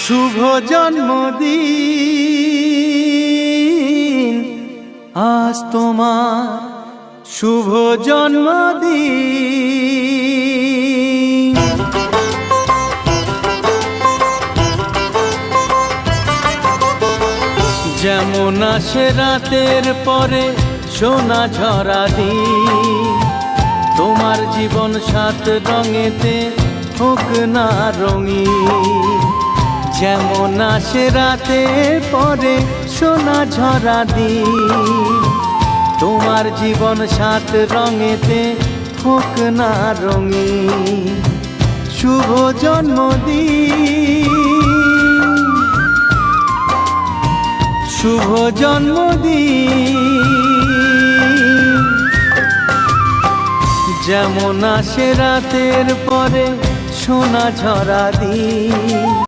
শুভ জন্মদিন, আজ তোমার শুভ জন্মদিন। যেমন আসে রাতের পরে সোনা ঝরা দিন, তোমার জীবন সাত রঙেতে হোক না রঙিন। যেমন আসে রাতের পরে সোনা ঝরা দিন, তোমার জীবন সাত রঙেতে হোক না রঙিন। শুভ জন্মদিন, শুভ জন্মদিন। যেমন আসে রাতের পরে সোনা ঝরা দিন।